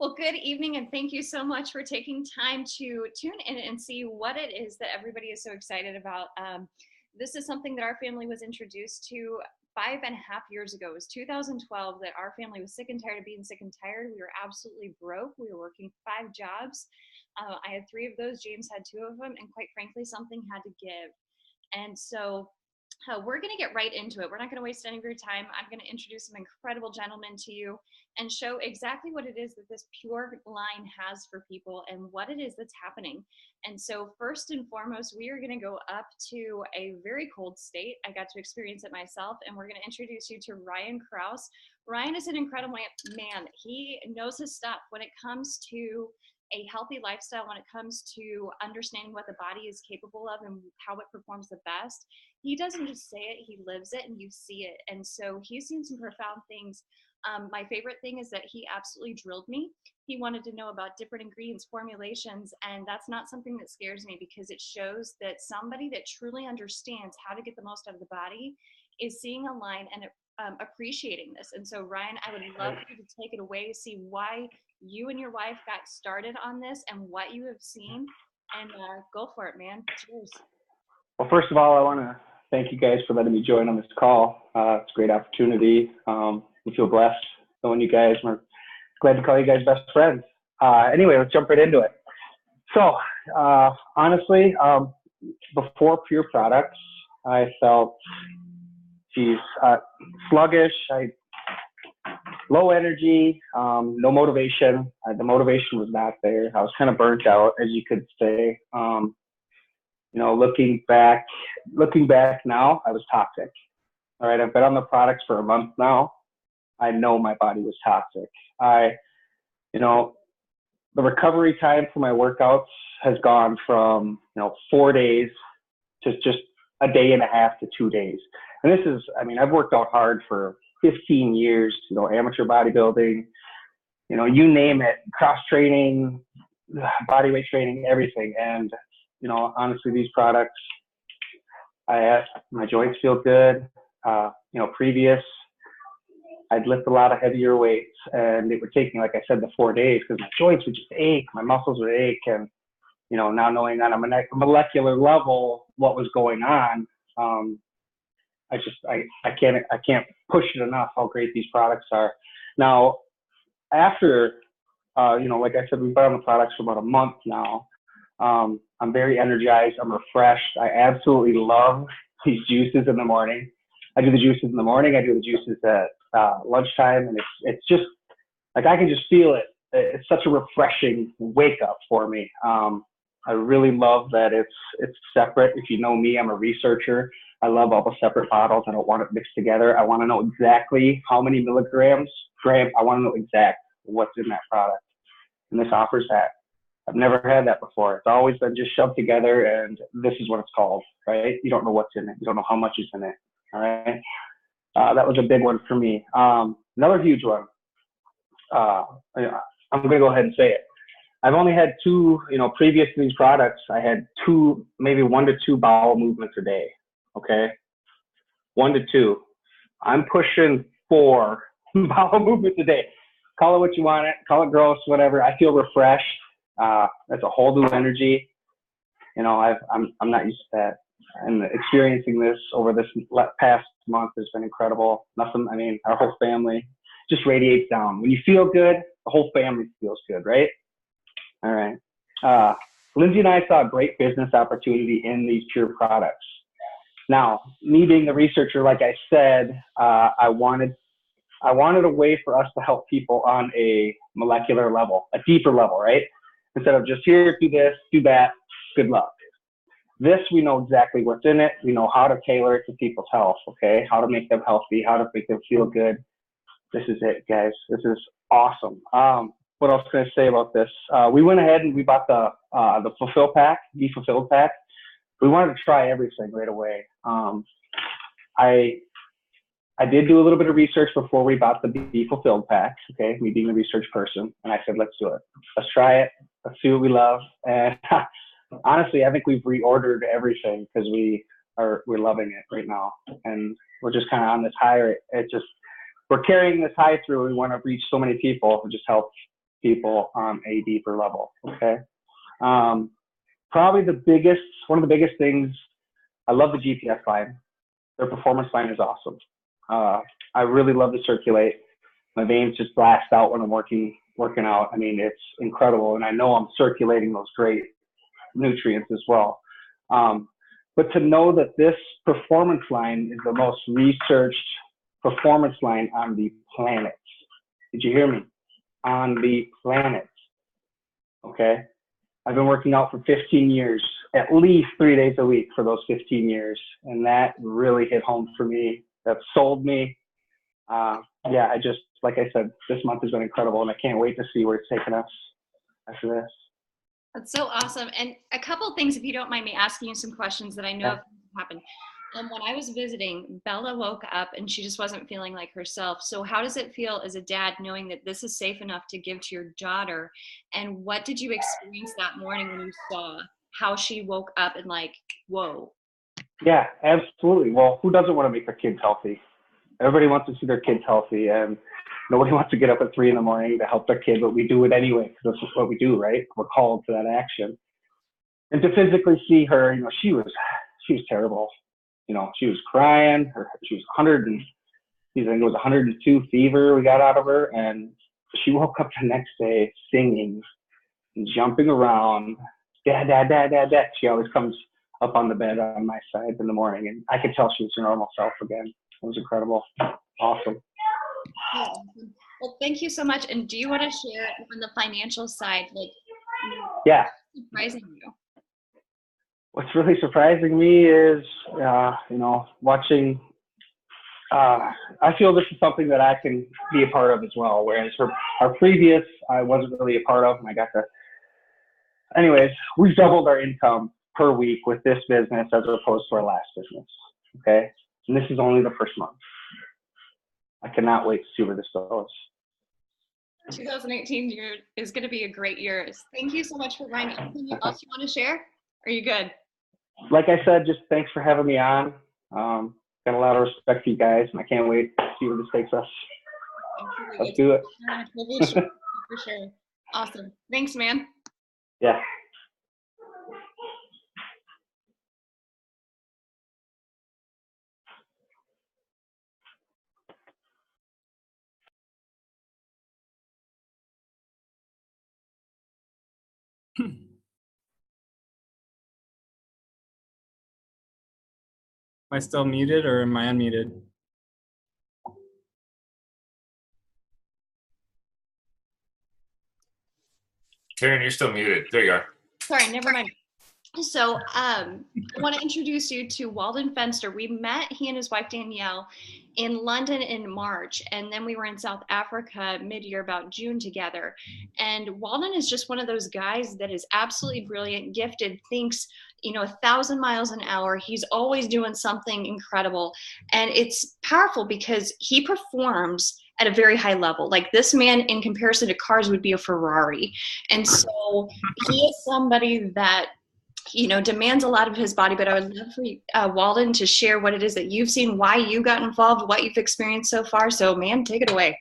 Well, good evening, and thank you so much for taking time to tune in and see what it is that everybody is so excited about. This is something that our family was introduced to 5.5 years ago. It was 2012 that our family was sick and tired of being sick and tired. We were absolutely broke. We were working 5 jobs. I had 3 of those. James had 2 of them, and quite frankly, something had to give. And so we're going to get right into it. We're not going to waste any of your time. I'm going to introduce some incredible gentlemen to you and show exactly what it is that this pure line has for people and what it is that's happening. And so first and foremost, we are going to go up to a very cold state. I got to experience it myself, and we're going to introduce you to Ryan Kraus. Ryan is an incredible man. He knows his stuff when it comes to a healthy lifestyle, when it comes to understanding what the body is capable of and how it performs the best. He doesn't just say it, he lives it, and you see it. And so he's seen some profound things. My favorite thing is that he absolutely drilled me. He wanted to know about different ingredients, formulations, and that's not something that scares me, because it shows that somebody that truly understands how to get the most out of the body is seeing a line and appreciating this. And so, Ryan, I would love for you to take it away, see why you and your wife got started on this and what you have seen, and go for it, man. Cheers. Well, first of all, I want to thank you guys for letting me join on this call. It's a great opportunity. We feel blessed knowing you guys. We're glad to call you guys best friends. Anyway, let's jump right into it. So, honestly, before Pure Products, I felt, sluggish. Low energy, no motivation. The motivation was not there. I was kind of burnt out, as you could say. Looking back now, I was toxic. All right, I've been on the products for a month now. I know my body was toxic. The recovery time for my workouts has gone from 4 days to just a day and a half to 2 days. And this is, I've worked out hard for 15 years, amateur bodybuilding, you name it, cross training, body weight training, everything. And, honestly, these products, my joints feel good. Previous, I'd lift a lot of heavier weights, and it would take me, like I said, the 4 days, because my joints would just ache, my muscles would ache. And, now knowing on a molecular level what was going on, I can't push it enough how great these products are. Now, after, like I said, we've been on the products for about a month now. I'm very energized. I'm refreshed. I absolutely love these juices in the morning. I do the juices in the morning. I do the juices at lunchtime, and it's just like I can just feel it. It's such a refreshing wake up for me. I really love that it's separate. If you know me, I'm a researcher. I love all the separate bottles. I don't want it mixed together. I want to know exactly how many milligrams, grams. I want to know exact what's in that product. And this offers that. I've never had that before. It's always been just shoved together, and this is what it's called, right? You don't know what's in it. You don't know how much is in it, all right? That was a big one for me. Another huge one. I'm going to go ahead and say it. I've only had 2, previous to these products, I had 2, maybe 1 to 2 bowel movements a day, okay? 1 to 2. I'm pushing 4 bowel movements a day. Call it what you want it, call it gross, whatever. I feel refreshed. That's a whole new energy. I'm not used to that. And experiencing this over this past month has been incredible. Our whole family just radiates down. When you feel good, the whole family feels good, right? All right. Lindsay and I saw a great business opportunity in these Pure products. Now, me being the researcher, like I said, I wanted a way for us to help people on a molecular level, a deeper level, right? Instead of just here, do this, do that, good luck. This, we know exactly what's in it. We know how to tailor it to people's health, okay? How to make them healthy, how to make them feel good. This is it, guys. This is awesome. What else can I say about this? We went ahead and we bought the Fulfill Pack, the Fulfilled Pack. We wanted to try everything right away. I did do a little bit of research before we bought the Be Fulfilled Pack, okay, me being the research person, and I said, let's do it. Let's try it. Let's see what we love. And honestly, I think we've reordered everything because we're loving it right now. And we're just kind of on this high. We're carrying this high through. We want to reach so many people. It just helps people on a deeper level. Okay. Probably one of the biggest things, I love the GPS line. Their performance line is awesome. I really love to circulate. My veins just blast out when I'm working out. I mean, it's incredible. And I know I'm circulating those great nutrients as well. But to know that this performance line is the most researched performance line on the planet. Did you hear me? On the planet. Okay. I've been working out for 15 years, at least 3 days a week for those 15 years. And that really hit home for me. That sold me. Yeah, like I said, this month has been incredible, and I can't wait to see where it's taking us after this. That's so awesome. And a couple of things, if you don't mind me asking you some questions that I know have happened. When I was visiting, Bella woke up and she just wasn't feeling like herself. So how does it feel as a dad knowing that this is safe enough to give to your daughter? And what did you experience that morning when you saw how she woke up and like, whoa? Yeah, absolutely. Well, who doesn't want to make their kids healthy? Everybody wants to see their kids healthy, and nobody wants to get up at 3 a.m. to help their kid, but we do it anyway because that's what we do, right? We're called to that action. And to physically see her, she was terrible. She was crying. She was 100 and I think it was 102 fever we got out of her, and she woke up the next day singing and jumping around. Dad, dad, dad, dad, dad. She always comes up on the bed on my side in the morning, and I could tell she was her normal self again. It was incredible. Awesome. Well, thank you so much. And do you want to share on the financial side, yeah, surprising you? What's really surprising me is, watching. I feel this is something that I can be a part of as well. Whereas our previous, I wasn't really a part of, and I got to. Anyways, we've doubled our income per week with this business as opposed to our last business. Okay, and this is only the first month. I cannot wait to see where this goes. 2018 is going to be a great year. Thank you so much for joining. Anything else you want to share? Are you good? Like I said, just thanks for having me on. Got a lot of respect for you guys, and I can't wait to see where this takes us. Let's do it. For sure. Awesome. Thanks, man. Yeah. Am I still muted or am I unmuted? Karen, you're still muted. There you are. Sorry, never mind. So I want to introduce you to Walden Fenster. We met he and his wife Danielle in London in March, and then we were in South Africa mid-year, about June together. And Walden is just one of those guys that is absolutely brilliant, gifted, thinks 1,000 miles an hour. He's always doing something incredible, and it's powerful because he performs at a very high level. Like, this man in comparison to cars would be a Ferrari. And so he is somebody that demands a lot of his body. But I would love for Walden to share what it is that you've seen, why you got involved, what you've experienced so far. So, man, take it away.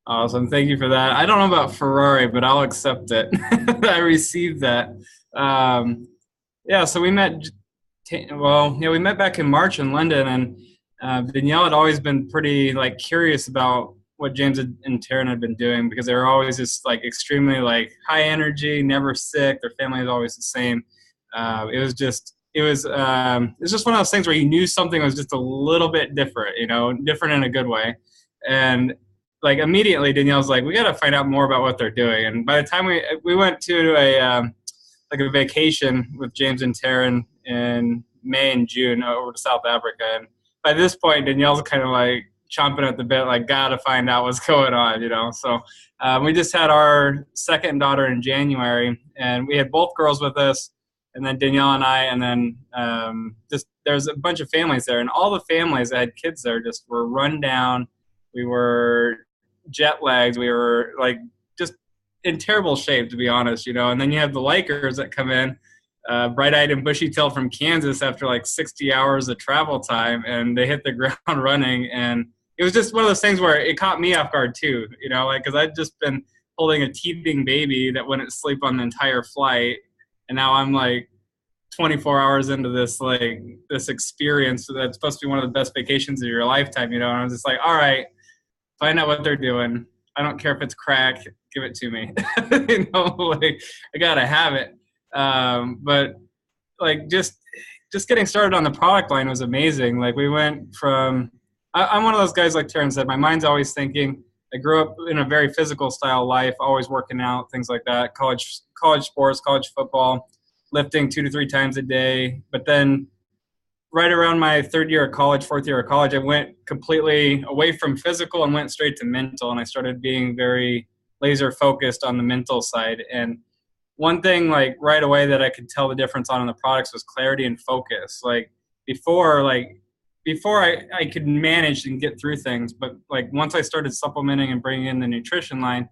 Awesome. Thank you for that. I don't know about Ferrari, but I'll accept it. I received that. So we met, we met back in March in London, and Danielle had always been pretty curious about what James and Taryn had been doing, because they were always just extremely high energy, never sick. Their family is always the same. It was just one of those things where you knew something was just a little bit different, different in a good way. And immediately Danielle's we got to find out more about what they're doing. And by the time we went to a vacation with James and Taryn in May and June over to South Africa. And by this point, Danielle's kind of chomping at the bit, gotta find out what's going on, So we just had our second daughter in January, and we had both girls with us, and then Danielle and I, and then there's a bunch of families there, and all the families that had kids there just were run down. We were jet lagged. We were just in terrible shape, to be honest, And then you have the Lakers that come in, bright-eyed and bushy-tailed from Kansas after 60 hours of travel time, and they hit the ground running. And it was just one of those things where it caught me off guard too, because I'd just been holding a teething baby that wouldn't sleep on the entire flight. And now I'm like 24 hours into this, like this experience that's supposed to be one of the best vacations of your lifetime, you know? And I'm just like, all right, find out what they're doing. I don't care if it's crack, give it to me. You know, like I gotta have it. But like just getting started on the product line was amazing. Like we went from, I'm one of those guys, like Taryn said, my mind's always thinking. I grew up in a very physical style life, always working out, things like that, college sports, college football, lifting 2 to 3 times a day. But then right around my fourth year of college, I went completely away from physical and went straight to mental. And I started being very laser focused on the mental side. And one thing like right away that I could tell the difference on in the products was clarity and focus. Like before I could manage and get through things, but like once I started supplementing and bringing in the nutrition line,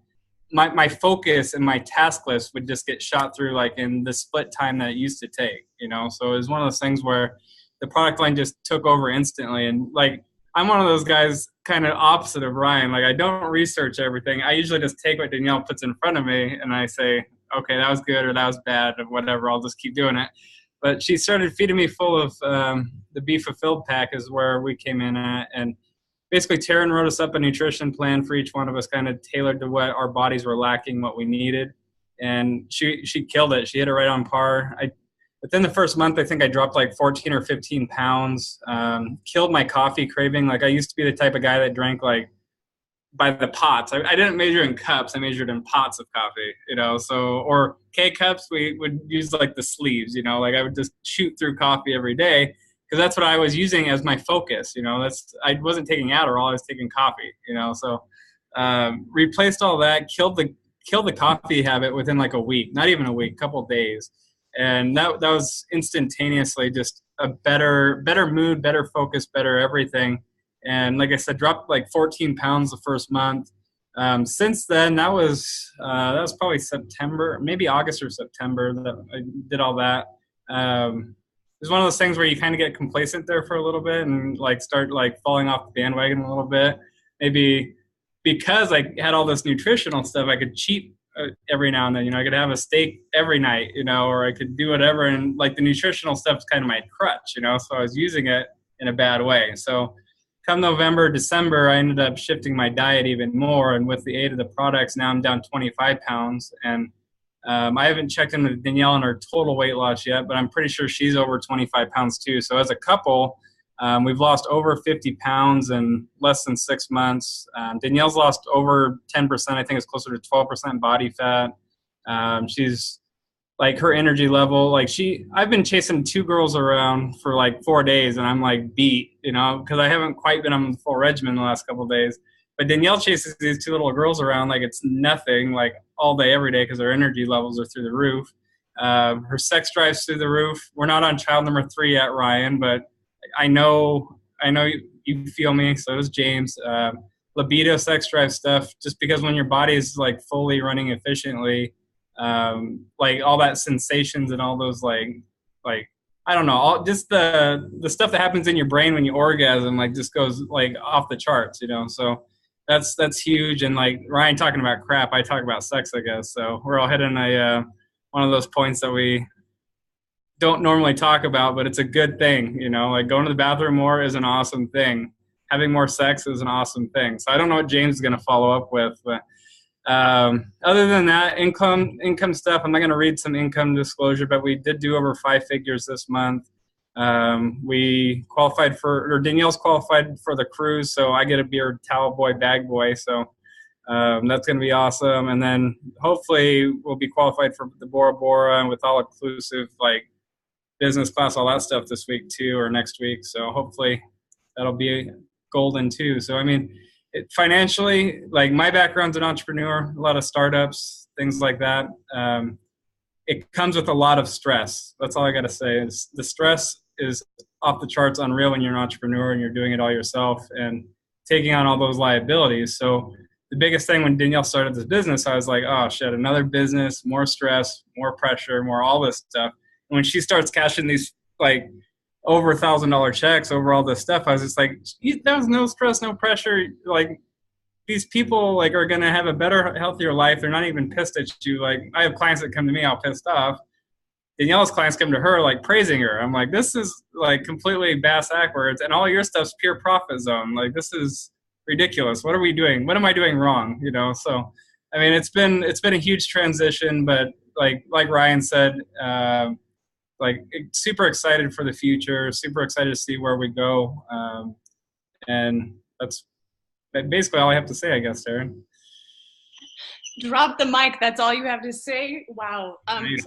my focus and my task list would just get shot through like in the split time that it used to take, you know? So it was one of those things where the product line just took over instantly. And like, I'm one of those guys kind of opposite of Ryan. Like I don't research everything. I usually just take what Danielle puts in front of me and I say, okay, that was good or that was bad or whatever. I'll just keep doing it. But she started feeding me full of the Be Fulfilled pack is where we came in at. And basically Taryn wrote us up a nutrition plan for each one of us, kind of tailored to what our bodies were lacking, what we needed. And she killed it. She hit it right on par. Within the first month, I think I dropped like 14 or 15 pounds, killed my coffee craving. Like I used to be the type of guy that drank like by the pots. I didn't measure in cups. I measured in pots of coffee, you know, so, or K-cups, we would use like the sleeves, you know, like I would just shoot through coffee every day because that's what I was using as my focus, you know, I wasn't taking Adderall, I was taking coffee, you know, so replaced all that, killed the coffee habit within like a week, not even a week, couple of days. And that was instantaneously just a better mood, better focus, better everything. And like I said, dropped like 14 pounds the first month. Since then, that was probably September, maybe August or September that I did all that. It was one of those things where you kind of get complacent there for a little bit and like start like falling off the bandwagon a little bit. Maybe because I had all this nutritional stuff, I could cheat every now and then, you know, I could have a steak every night, you know, or I could do whatever. And like the nutritional stuff is kind of my crutch, you know, so I was using it in a bad way. So come November, December, I ended up shifting my diet even more. And with the aid of the products, now I'm down 25 pounds. And I haven't checked in with Danielle on her total weight loss yet, but I'm pretty sure she's over 25 pounds too. So as a couple, we've lost over 50 pounds in less than 6 months. Danielle's lost over 10%. I think it's closer to 12% body fat. She's like her energy level, like I've been chasing 2 girls around for like 4 days and I'm like beat, you know, because I haven't quite been on the full regimen the last couple of days. But Danielle chases these 2 little girls around like it's nothing, like all day, every day, because her energy levels are through the roof. Her sex drive's through the roof. We're not on child number 3 yet, Ryan, but I know you feel me. So does James. Libido, sex drive stuff, just because when your body is like fully running efficiently, like all that sensations and all those like I don't know, just the stuff that happens in your brain when you orgasm, like just goes like off the charts, you know. So that's huge. And like Ryan talking about crap, I talk about sex, I guess. So we're all hitting one of those points that we don't normally talk about, but it's a good thing, you know. Like going to the bathroom more is an awesome thing. Having more sex is an awesome thing. So I don't know what James is going to follow up with, but other than that, income stuff, I'm not going to read some income disclosure, but we did do over 5 figures this month. We qualified Danielle's qualified for the cruise, so I get a beer towel boy, bag boy. So that's going to be awesome. And then hopefully we'll be qualified for the Bora Bora and with all inclusive, like business class, all that stuff this week too, or next week. So hopefully that'll be golden too. So, I mean, financially, like my background's an entrepreneur, a lot of startups, things like that. It comes with a lot of stress. That's all I got to say. Is the stress is off the charts unreal when you're an entrepreneur and you're doing it all yourself and taking on all those liabilities. So the biggest thing when Danielle started this business, I was like, oh shit, another business, more stress, more pressure, more all this stuff. And when she starts cashing these like over $1,000 checks over all this stuff, I was just like, that was no stress, no pressure. Like these people like are going to have a better, healthier life. They're not even pissed at you. Like I have clients that come to me all pissed off. Danielle's clients come to her like praising her. I'm like, this is like completely bass backwards, and all your stuff's pure profit zone. Like this is ridiculous. What are we doing? What am I doing wrong? You know. So, I mean, it's been a huge transition, but like Ryan said, like super excited for the future. Super excited to see where we go, and that's basically all I have to say, I guess, Darren. Drop the mic. That's all you have to say. Wow. Nice.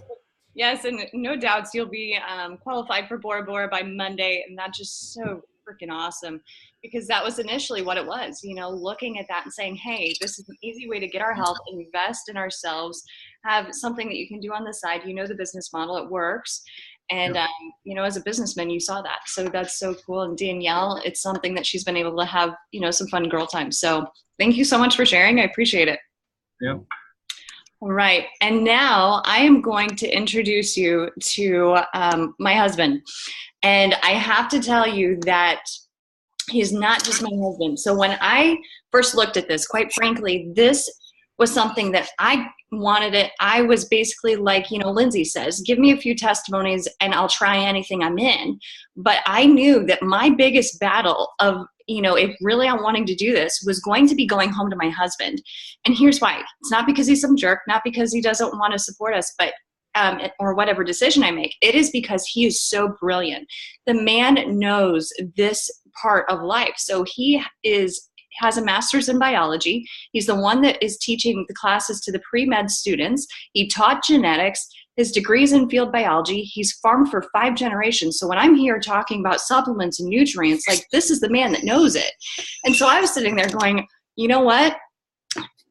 Yes, and no doubts you'll be qualified for Bora Bora by Monday, and that's just so freaking awesome, because that was initially what it was, you know, looking at that and saying, hey, this is an easy way to get our health, invest in ourselves, have something that you can do on the side. You know the business model, it works. And, you know, as a businessman, you saw that. So that's so cool. And Danielle, it's something that she's been able to have, you know, some fun girl time. So thank you so much for sharing. I appreciate it. Yeah. All right. And now I am going to introduce you to my husband. And I have to tell you that he's not just my husband. So when I first looked at this, quite frankly, this was something that I wanted it. I was basically like, you know, Lindsay says, give me a few testimonies and I'll try anything I'm in. But I knew that my biggest battle of, you know, if really I'm wanting to do this was going to be going home to my husband. And here's why. It's not because he's some jerk, not because he doesn't want to support us, but or whatever decision I make. It is because he is so brilliant. The man knows this part of life. So he has a master's in biology. He's the one that is teaching the classes to the pre-med students. He taught genetics. His degree's in field biology. He's farmed for 5 generations. So when I'm here talking about supplements and nutrients, like this is the man that knows it. And so I was sitting there going, you know what?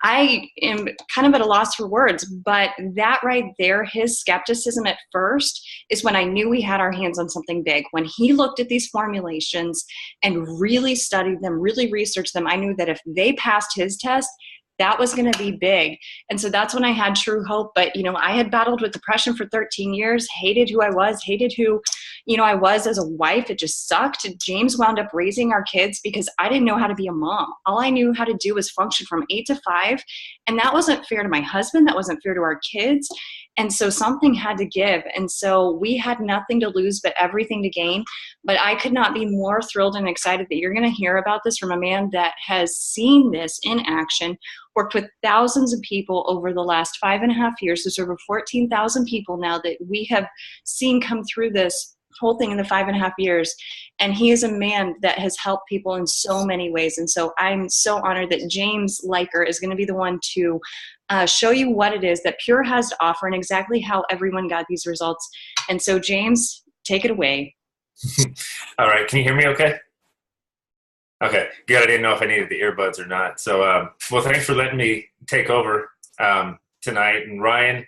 I am kind of at a loss for words, but that right there, his skepticism at first is when I knew we had our hands on something big. When he looked at these formulations and really studied them, really researched them, I knew that if they passed his test, that was going to be big. And so that's when I had true hope. But, you know, I had battled with depression for 13 years, hated who I was, hated who, you know, I was as a wife. It just sucked. James wound up raising our kids because I didn't know how to be a mom. All I knew how to do was function from 8 to 5. And that wasn't fair to my husband. That wasn't fair to our kids. And so something had to give. And so we had nothing to lose, but everything to gain. But I could not be more thrilled and excited that you're going to hear about this from a man that has seen this in action, worked with thousands of people over the last 5.5 years. There's over 14,000 people now that we have seen come through this whole thing in the 5.5 years. And he is a man that has helped people in so many ways. And so I'm so honored that James Liker is going to be the one to show you what it is that Pure has to offer and exactly how everyone got these results. And so James, take it away. All right. Can you hear me okay? Okay, good. I didn't know if I needed the earbuds or not. So, well, thanks for letting me take over tonight. And Ryan,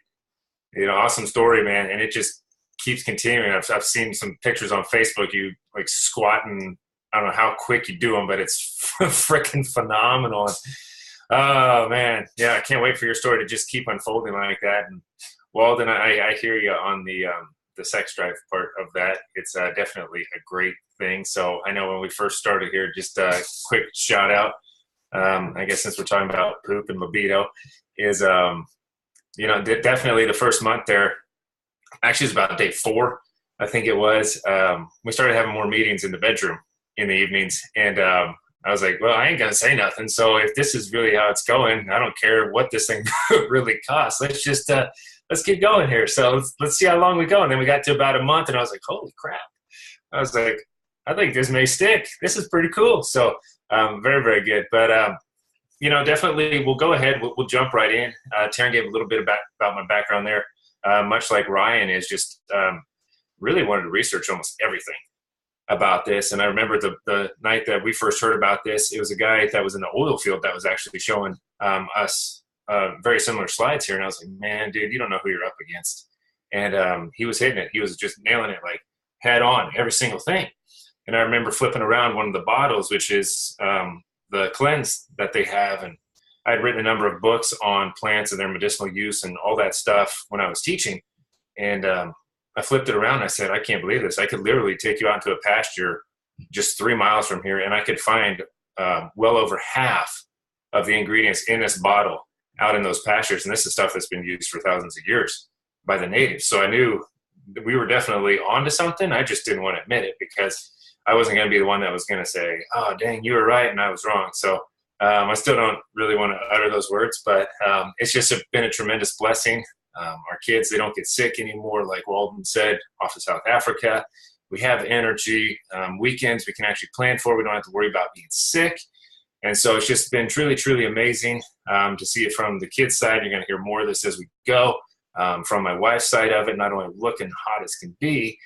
you know, awesome story, man. And it just keeps continuing. I've seen some pictures on Facebook, you like squatting. I don't know how quick you do them, but it's freaking phenomenal. Oh man, yeah, I can't wait for your story to just keep unfolding like that. And Walden, I hear you on the sex drive part of that. It's definitely a great thing. So I know when we first started here, just a quick shout out. I guess since we're talking about poop and libido, is you know, definitely the first month there. Actually, it's about day 4, I think it was. We started having more meetings in the bedroom in the evenings, and I was like, well, I ain't gonna say nothing. So if this is really how it's going, I don't care what this thing really costs. Let's just let's get going here. So let's see how long we go. And then we got to about a month, and I was like, holy crap! I was like, I think this may stick. This is pretty cool. So very, very good. But you know, definitely we'll go ahead. We'll jump right in. Taryn gave a little bit about my background there. Much like Ryan is just really wanted to research almost everything about this. And I remember the night that we first heard about this, it was a guy that was in the oil field that was actually showing us very similar slides here. And I was like, man, dude, you don't know who you're up against. And he was hitting it. He was just nailing it like head on, every single thing. And I remember flipping around one of the bottles, which is the cleanse that they have. And I had written a number of books on plants and their medicinal use and all that stuff when I was teaching. And I flipped it around. And I said, I can't believe this. I could literally take you out into a pasture just 3 miles from here, and I could find well over half of the ingredients in this bottle out in those pastures. And this is stuff that's been used for thousands of years by the natives. So I knew that we were definitely onto something. I just didn't want to admit it because I wasn't going to be the one that was going to say, oh, dang, you were right and I was wrong. So I still don't really want to utter those words, but it's just been a tremendous blessing. Our kids, they don't get sick anymore, like Walden said, off of South Africa. We have energy. Weekends we can actually plan for. We don't have to worry about being sick. And so it's just been truly, truly amazing to see it from the kids' side. You're going to hear more of this as we go. From my wife's side of it, not only looking hot as can be,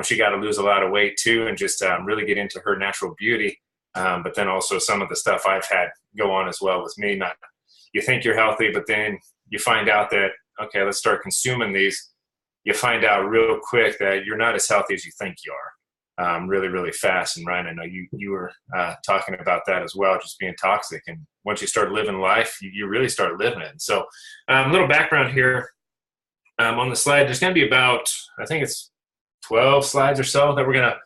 she got to lose a lot of weight too and just really get into her natural beauty. But then also some of the stuff I've had go on as well with me. Not, you think you're healthy, but then you find out that, okay, let's start consuming these. You find out real quick that you're not as healthy as you think you are, really, really fast. And Ryan, I know you were talking about that as well, just being toxic. And once you start living life, you really start living it. And so a little background here on the slide. There's going to be about, I think it's 12 slides or so that we're going to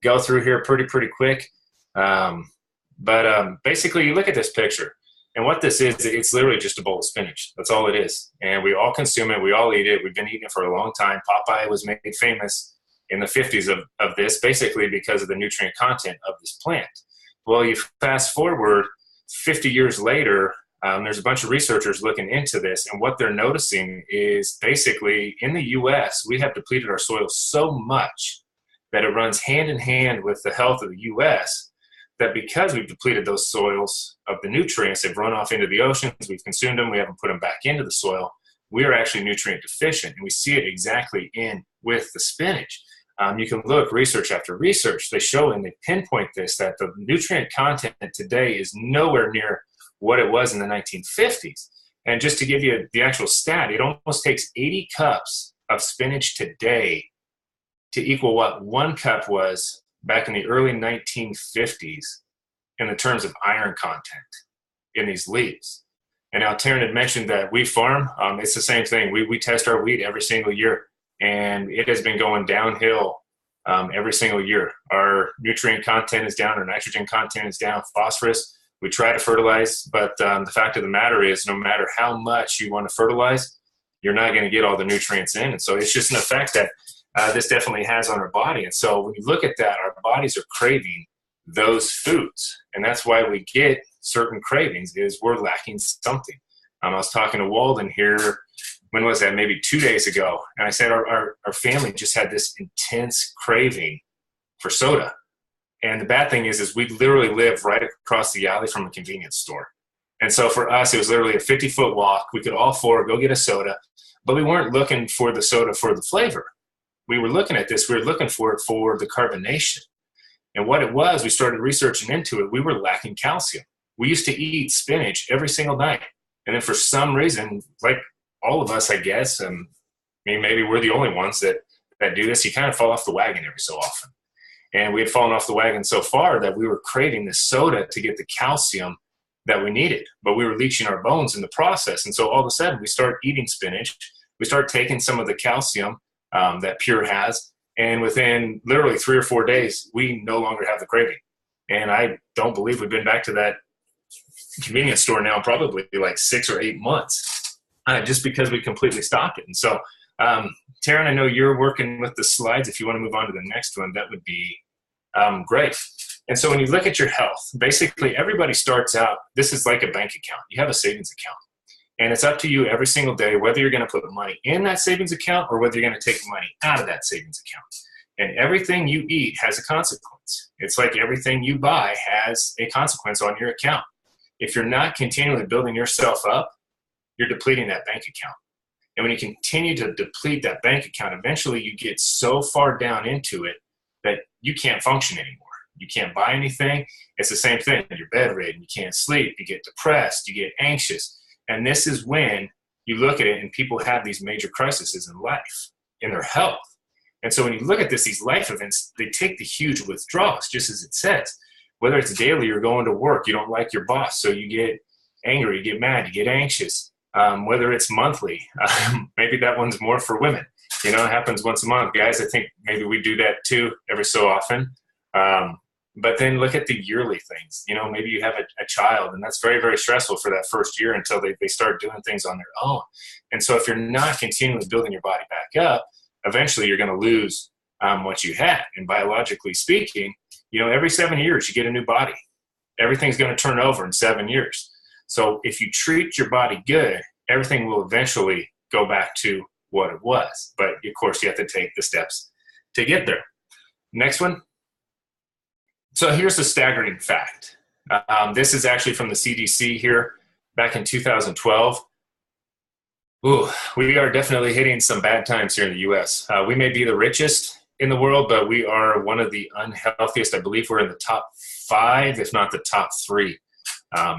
go through here pretty quick. But basically, you look at this picture. And what this is, it's literally just a bowl of spinach. That's all it is. And we all consume it. We all eat it. We've been eating it for a long time. Popeye was made famous in the 50s of this, basically because of the nutrient content of this plant. Well, you fast forward 50 years later, there's a bunch of researchers looking into this. And what they're noticing is basically in the U.S., we have depleted our soil so much that it runs hand in hand with the health of the U.S., that because we've depleted those soils of the nutrients, they've run off into the oceans, we've consumed them, we haven't put them back into the soil, we are actually nutrient deficient. And we see it exactly in with the spinach. You can look research after research, they show and they pinpoint this, that the nutrient content today is nowhere near what it was in the 1950s. And just to give you the actual stat, it almost takes 80 cups of spinach today to equal what 1 cup was back in the early 1950s in the terms of iron content in these leaves. And now Taryn had mentioned that we farm. It's the same thing. We test our wheat every single year, and it has been going downhill every single year. Our nutrient content is down, our nitrogen content is down, phosphorus. We try to fertilize, but the fact of the matter is no matter how much you want to fertilize, you're not going to get all the nutrients in. And so it's just an effect that this definitely has on our body. And so when you look at that, our bodies are craving those foods. And that's why we get certain cravings, is we're lacking something. I was talking to Walden here, when was that? Maybe 2 days ago. And I said our family just had this intense craving for soda. And the bad thing is we literally live right across the alley from a convenience store. And so for us, it was literally a 50-foot walk. We could all four go get a soda, but we weren't looking for the soda for the flavor. We were looking at this, we were looking for it for the carbonation. And what it was, we started researching into it, we were lacking calcium. We used to eat spinach every single night. And then for some reason, like all of us, I guess, maybe we're the only ones that do this, you kind of fall off the wagon every so often. And we had fallen off the wagon so far that we were craving this soda to get the calcium that we needed, but we were leaching our bones in the process. And so all of a sudden we start eating spinach, we start taking some of the calcium that Pure has, and within literally 3 or 4 days, we no longer have the craving. And I don't believe we've been back to that convenience store now probably like 6 or 8 months, just because we completely stopped it. And so, Taryn, I know you're working with the slides. If you want to move on to the next one, that would be great. And so when you look at your health, basically everybody starts out, this is like a bank account. You have a savings account. And it's up to you every single day whether you're going to put money in that savings account or whether you're going to take money out of that savings account. And everything you eat has a consequence. It's like everything you buy has a consequence on your account. If you're not continually building yourself up, you're depleting that bank account. And when you continue to deplete that bank account, eventually you get so far down into it that you can't function anymore. You can't buy anything. It's the same thing. You're bedridden. You can't sleep. You get depressed. You get anxious. And this is when you look at it and people have these major crises in life, in their health. And so when you look at this, these life events, they take the huge withdrawals, just as it says. Whether it's daily, you're going to work, you don't like your boss, so you get angry, you get mad, you get anxious. Whether it's monthly, maybe that one's more for women. You know, it happens once a month. Guys, I think maybe we do that too every so often. But then look at the yearly things. You know, maybe you have a child, and that's very, very stressful for that first year until they start doing things on their own. And so if you're not continually building your body back up, eventually you're going to lose what you had. And biologically speaking, you know, every 7 years you get a new body. Everything's going to turn over in 7 years. So if you treat your body good, everything will eventually go back to what it was. But of course, you have to take the steps to get there. Next one. So here's a staggering fact. This is actually from the CDC here back in 2012. Ooh, we are definitely hitting some bad times here in the U.S. We may be the richest in the world, but we are one of the unhealthiest. I believe we're in the top 5, if not the top 3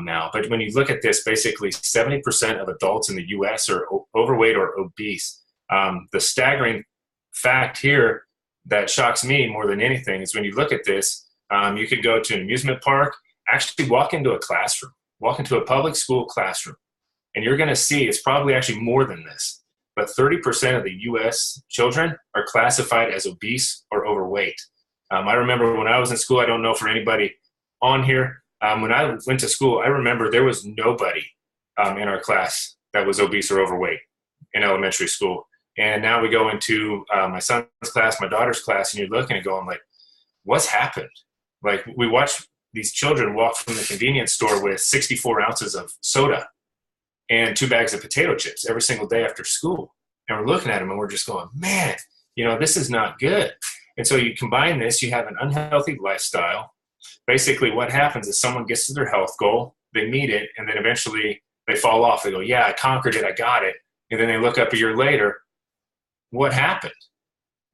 now. But when you look at this, basically 70% of adults in the U.S. are overweight or obese. The staggering fact here that shocks me more than anything is when you look at this, you could go to an amusement park, actually walk into a classroom, walk into a public school classroom, and you're going to see it's probably actually more than this. But 30% of the U.S. children are classified as obese or overweight. I remember when I was in school, I don't know for anybody on here, when I went to school, I remember there was nobody in our class that was obese or overweight in elementary school. And now we go into my son's class, my daughter's class, and you're looking and going like, what's happened? Like we watch these children walk from the convenience store with 64 ounces of soda and 2 bags of potato chips every single day after school. And we're looking at them and we're just going, man, you know, this is not good. And so you combine this, you have an unhealthy lifestyle. Basically what happens is someone gets to their health goal, they meet it, and then eventually they fall off. They go, yeah, I conquered it, I got it. And then they look up a year later, what happened?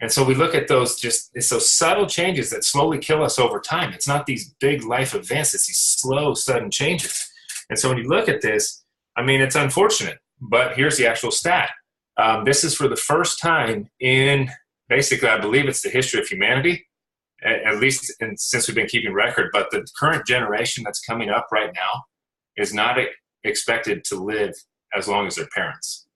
And so we look at those it's those subtle changes that slowly kill us over time. It's not these big life events, it's these slow, sudden changes. And so when you look at this, I mean, it's unfortunate, but here's the actual stat. This is for the first time in basically, I believe it's the history of humanity, at least since we've been keeping record, but the current generation that's coming up right now is not expected to live as long as their parents.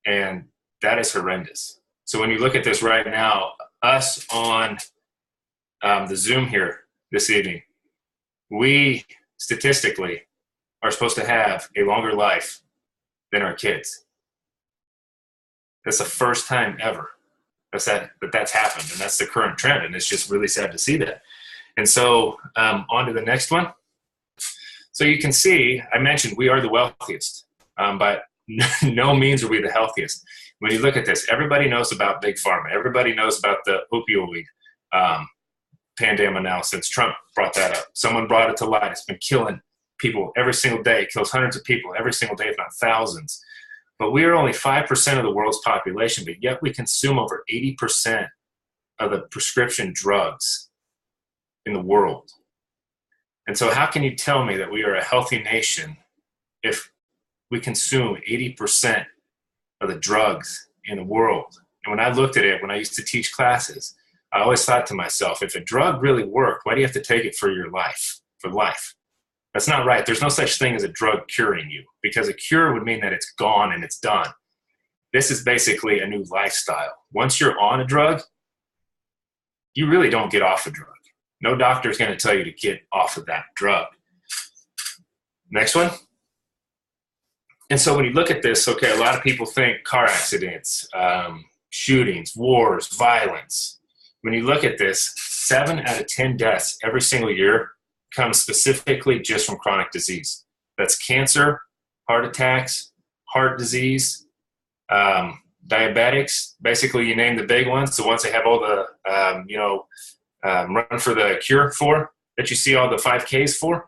And that is horrendous. So when you look at this right now, us on the Zoom here this evening, we statistically are supposed to have a longer life than our kids. That's the first time ever that's happened, and that's the current trend, and it's just really sad to see that. And so on to the next one. So you can see, I mentioned we are the wealthiest, but no means are we the healthiest. When you look at this, everybody knows about Big Pharma. Everybody knows about the opioid pandemic now since Trump brought that up. Someone brought it to light. It's been killing people every single day. It kills hundreds of people every single day, if not thousands. But we are only 5% of the world's population, but yet we consume over 80% of the prescription drugs in the world. And so how can you tell me that we are a healthy nation if we consume 80% of the drugs in the world? And when I looked at it, when I used to teach classes, I always thought to myself, if a drug really worked, why do you have to take it for your life, for life? That's not right. There's no such thing as a drug curing you, because a cure would mean that it's gone and it's done. This is basically a new lifestyle. Once you're on a drug, you really don't get off a drug. No doctor is going to tell you to get off of that drug. Next one. And so when you look at this, okay, a lot of people think car accidents, shootings, wars, violence. When you look at this, 7 out of 10 deaths every single year comes specifically just from chronic disease. That's cancer, heart attacks, heart disease, diabetics. Basically, you name the big ones, the ones that have all the, run for the cure for, that you see all the 5Ks for.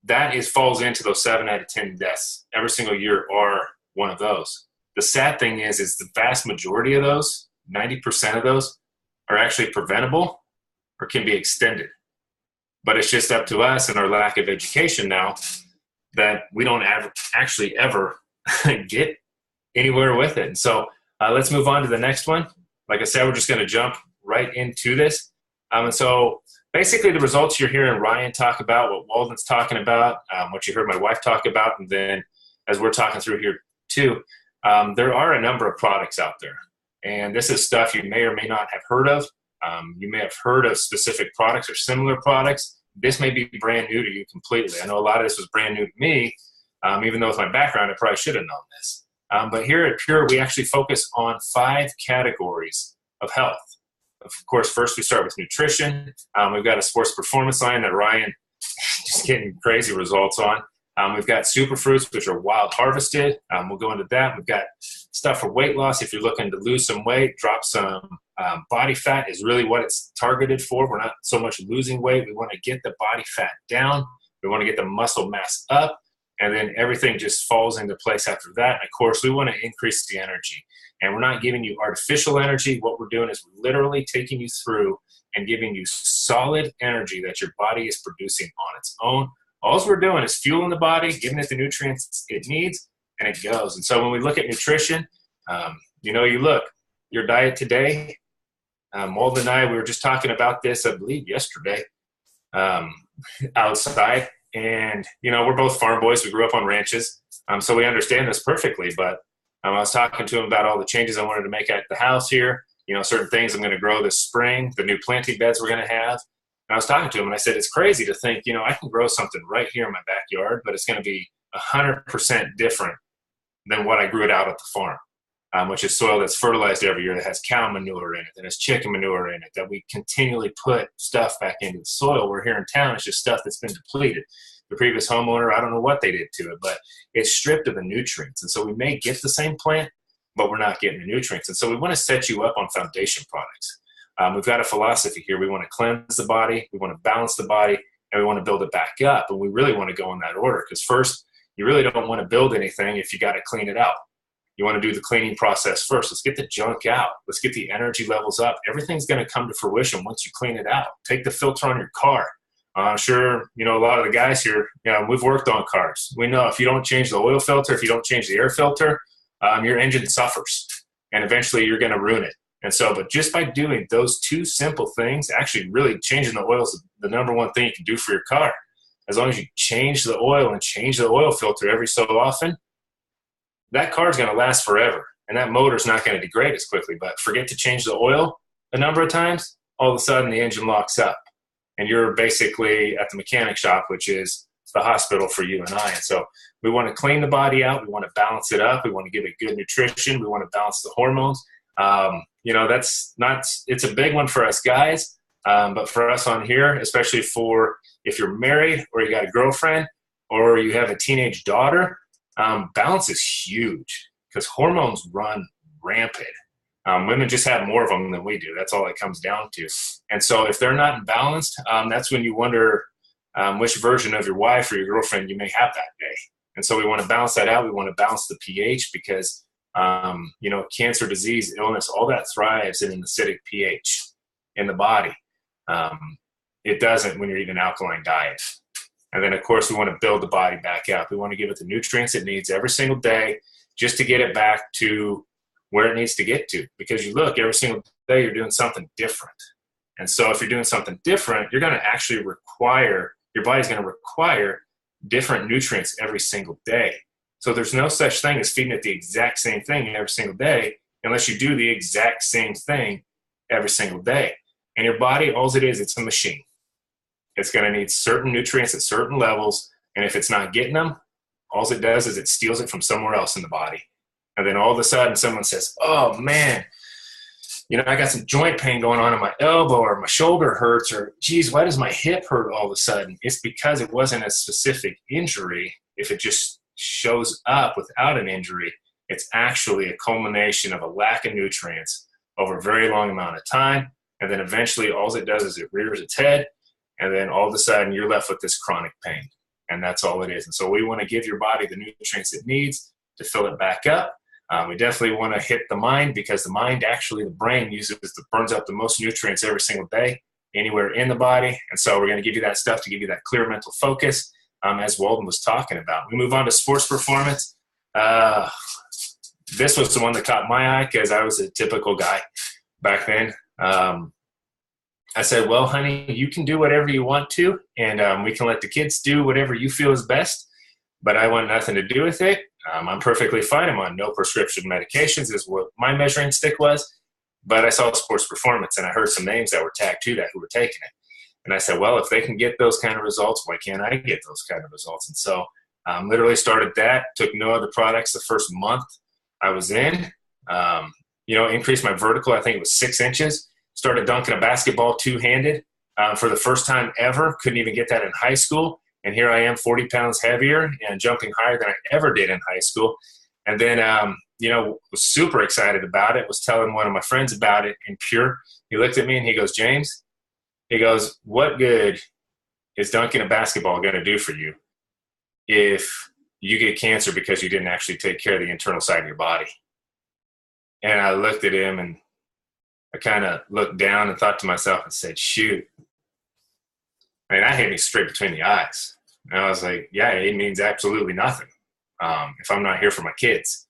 That falls into those 7 out of 10 deaths every single year are one of those. The sad thing is the vast majority of those, 90% of those, are actually preventable or can be extended. But it's just up to us and our lack of education now that we don't actually ever get anywhere with it. And so let's move on to the next one. Like I said, we're just going to jump right into this. And so basically the results you're hearing Ryan talk about, what Walden's talking about, what you heard my wife talk about, and then as we're talking through here too, there are a number of products out there. And this is stuff you may or may not have heard of. You may have heard of specific products or similar products. This may be brand new to you completely. I know a lot of this was brand new to me, even though with my background, I probably should have known this. But here at Pure, we actually focus on 5 categories of health. Of course, first we start with nutrition. We've got a sports performance line that Ryan just getting crazy results on. We've got superfruits, which are wild harvested. We'll go into that. We've got stuff for weight loss. If you're looking to lose some weight, drop some body fat is really what it's targeted for. We're not so much losing weight. We want to get the body fat down. We want to get the muscle mass up. And then everything just falls into place after that. And of course, we want to increase the energy. And we're not giving you artificial energy. What we're doing is we're literally taking you through and giving you solid energy that your body is producing on its own. All we're doing is fueling the body, giving it the nutrients it needs, and it goes. And so when we look at nutrition, you look, your diet today, Walden and I, we were just talking about this, I believe, yesterday outside. And, we're both farm boys. We grew up on ranches. So we understand this perfectly. But I was talking to him about all the changes I wanted to make at the house here. Certain things I'm going to grow this spring, the new planting beds we're going to have. And I was talking to him and I said, it's crazy to think, I can grow something right here in my backyard, but it's going to be 100% different than what I grew it out at the farm, which is soil that's fertilized every year, that has cow manure in it, that has chicken manure in it, that we continually put stuff back into the soil. Where here in town, it's just stuff that's been depleted. The previous homeowner, I don't know what they did to it, but it's stripped of the nutrients. And so we may get the same plant, but we're not getting the nutrients. And so we want to set you up on foundation products. We've got a philosophy here. We want to cleanse the body, we want to balance the body, and we want to build it back up. And we really want to go in that order, because first, you really don't want to build anything if you got to clean it out. You want to do the cleaning process first. Let's get the junk out. Let's get the energy levels up. Everything's going to come to fruition once you clean it out. Take the filter on your car. I'm sure, a lot of the guys here, we've worked on cars. We know if you don't change the oil filter, if you don't change the air filter, your engine suffers, and eventually you're going to ruin it. And so, but just by doing those 2 simple things, actually really changing the oil is the number one thing you can do for your car. As long as you change the oil and change the oil filter every so often, that car is going to last forever. And that motor is not going to degrade as quickly. But forget to change the oil a number of times, all of a sudden the engine locks up. And you're basically at the mechanic shop, which is the hospital for you and I. And so we want to clean the body out. We want to balance it up. We want to give it good nutrition. We want to balance the hormones. It's a big one for us guys. But for us on here, especially for if you're married or you got a girlfriend or you have a teenage daughter, balance is huge because hormones run rampant. Women just have more of them than we do. That's all it comes down to. And so if they're not balanced, that's when you wonder which version of your wife or your girlfriend you may have that day. And so we want to balance that out. We want to balance the pH because, cancer, disease, illness, all that thrives in an acidic pH in the body. It doesn't when you're eating an alkaline diet. And then, of course, we want to build the body back up. We want to give it the nutrients it needs every single day just to get it back to where it needs to get to. Because you look, every single day you're doing something different. And so if you're doing something different, you're going to actually require, your body's going to require different nutrients every single day. So there's no such thing as feeding it the exact same thing every single day unless you do the exact same thing every single day. And your body, all it is, it's a machine. It's going to need certain nutrients at certain levels. And if it's not getting them, all it does is it steals it from somewhere else in the body. And then all of a sudden someone says, oh man, I got some joint pain going on in my elbow, or my shoulder hurts, or geez, why does my hip hurt all of a sudden? It's because it wasn't a specific injury. If it just shows up without an injury, it's actually a culmination of a lack of nutrients over a very long amount of time. And then eventually all it does is it rears its head. And then all of a sudden you're left with this chronic pain. And that's all it is. And so we want to give your body the nutrients it needs to fill it back up. We definitely want to hit the mind because the mind, actually the brain burns up the most nutrients every single day anywhere in the body. And so we're going to give you that stuff to give you that clear mental focus, as Walden was talking about. We move on to sports performance. This was the one that caught my eye because I was a typical guy back then. I said, well, honey, you can do whatever you want to, and we can let the kids do whatever you feel is best, but I want nothing to do with it. I'm perfectly fine. I'm on no prescription medications is what my measuring stick was. but I saw Sports Performance, and I heard some names that were tagged to that who were taking it. And I said, well, if they can get those kind of results, why can't I get those kind of results? And so literally started that, took no other products the first month I was in, increased my vertical. I think it was 6 inches, started dunking a basketball two-handed for the first time ever. Couldn't even get that in high school. And here I am 40 pounds heavier and jumping higher than I ever did in high school. And then, was super excited about it, was telling one of my friends about it in Pure. He looked at me and he goes, James, he goes, what good is dunking a basketball going to do for you if you get cancer because you didn't actually take care of the internal side of your body? And I looked at him and I kind of looked down and thought to myself and said, shoot. I mean, that hit me straight between the eyes. And I was like, yeah, it means absolutely nothing if I'm not here for my kids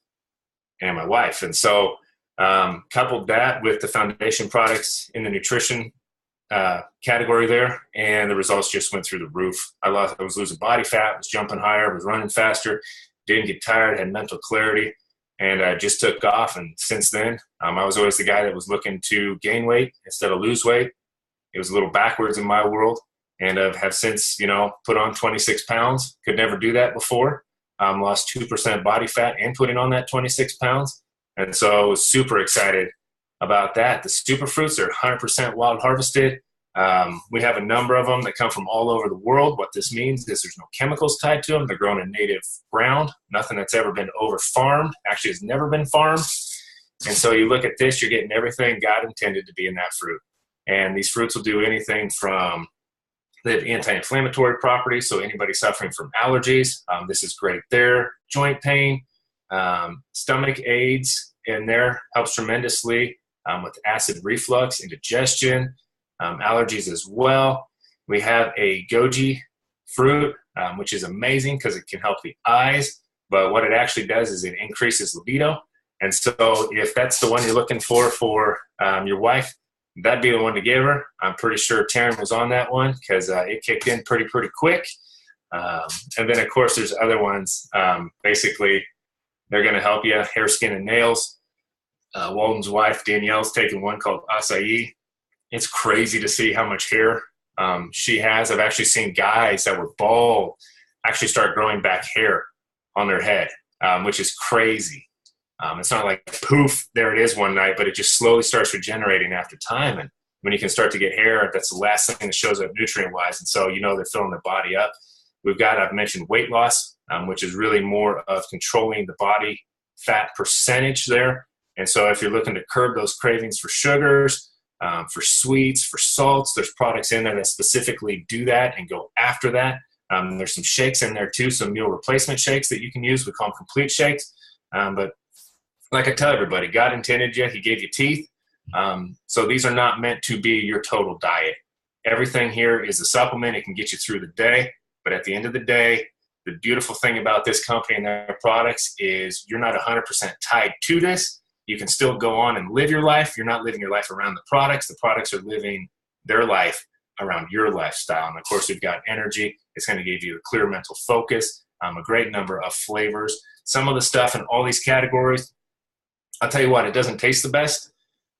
and my wife. And so coupled that with the foundation products in the nutrition category there, and the results just went through the roof. I was losing body fat, was jumping higher, was running faster, didn't get tired, had mental clarity, and just took off. And since then, I was always the guy that was looking to gain weight instead of lose weight. It was a little backwards in my world, and have since, put on 26 pounds. Could never do that before. Lost 2% body fat and putting on that 26 pounds. And so I was super excited about that. The super fruits are 100% wild harvested. We have a number of them that come from all over the world. What this means is there's no chemicals tied to them. They're grown in native ground. Nothing that's ever been over farmed, actually has never been farmed. And so you look at this, you're getting everything God intended to be in that fruit. And these fruits will do anything from, they have anti-inflammatory properties, so anybody suffering from allergies, this is great there. Joint pain, stomach aids in there helps tremendously with acid reflux, indigestion, allergies as well. We have a goji fruit, which is amazing because it can help the eyes, but what it actually does is it increases libido. And so if that's the one you're looking for your wife, that'd be the one to give her. I'm pretty sure Taryn was on that one because it kicked in pretty quick. And then, of course, there's other ones. Basically, they're going to help you, hair, skin, and nails. Walden's wife, Danielle's taking one called Acai. It's crazy to see how much hair she has. I've actually seen guys that were bald actually start growing back hair on their head, which is crazy. It's not like poof, there it is one night, but it just slowly starts regenerating after time. And when you can start to get hair, that's the last thing that shows up nutrient-wise. And so, they're filling their body up. I've mentioned weight loss, which is really more of controlling the body fat percentage there. And so if you're looking to curb those cravings for sugars, for sweets, for salts, there's products in there that specifically do that and go after that. There's some shakes in there too, some meal replacement shakes that you can use. We call them complete shakes. But like I tell everybody, God intended you. He gave you teeth. So these are not meant to be your total diet. Everything here is a supplement. It can get you through the day. But at the end of the day, the beautiful thing about this company and their products is you're not 100% tied to this. You can still go on and live your life. You're not living your life around the products. The products are living their life around your lifestyle. And of course, we've got energy. It's going to give you a clear mental focus, a great number of flavors. Some of the stuff in all these categories, I'll tell you what, it doesn't taste the best.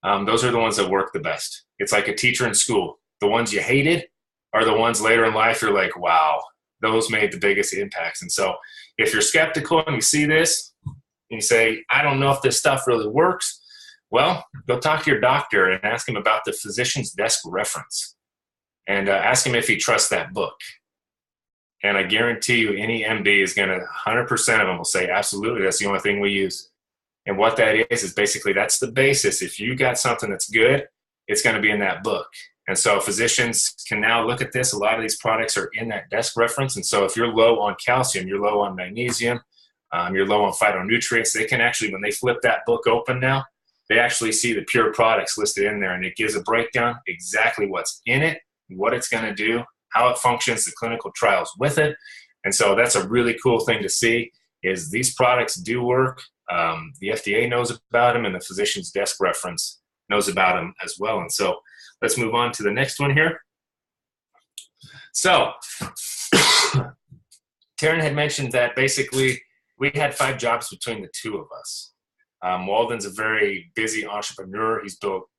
Those are the ones that work the best. It's like a teacher in school. The ones you hated are the ones later in life you're like, wow, those made the biggest impacts. And so if you're skeptical and you see this and you say, I don't know if this stuff really works, well, go talk to your doctor and ask him about the physician's desk reference and ask him if he trusts that book. And I guarantee you any MD is going to, 100% of them will say, absolutely, that's the only thing we use. And what that is basically that's the basis. If you got something that's good, it's going to be in that book. And so physicians can now look at this. A lot of these products are in that desk reference. And so if you're low on calcium, you're low on magnesium, you're low on phytonutrients, they can actually, when they flip that book open now, they actually see the Pure products listed in there. And it gives a breakdown exactly what's in it, what it's going to do, how it functions, the clinical trials with it. And so that's a really cool thing to see is these products do work. The FDA knows about them and the physician's desk reference knows about them as well. And so let's move on to the next one here. So Taryn had mentioned that basically we had 5 jobs between the two of us. Walden's a very busy entrepreneur. He's built,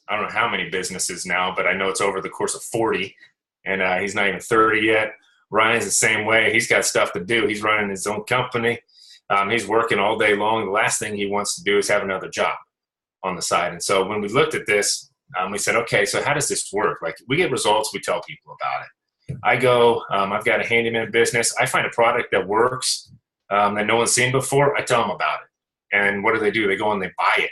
I don't know how many businesses now, but I know it's over the course of 40, and he's not even 30 yet. Ryan's the same way. He's got stuff to do. He's running his own company. He's working all day long. The last thing he wants to do is have another job on the side. And so when we looked at this, we said, okay, so how does this work? Like, we get results, we tell people about it. I go, I've got a handyman business. I find a product that works that no one's seen before. I tell them about it. And what do? They go and they buy it.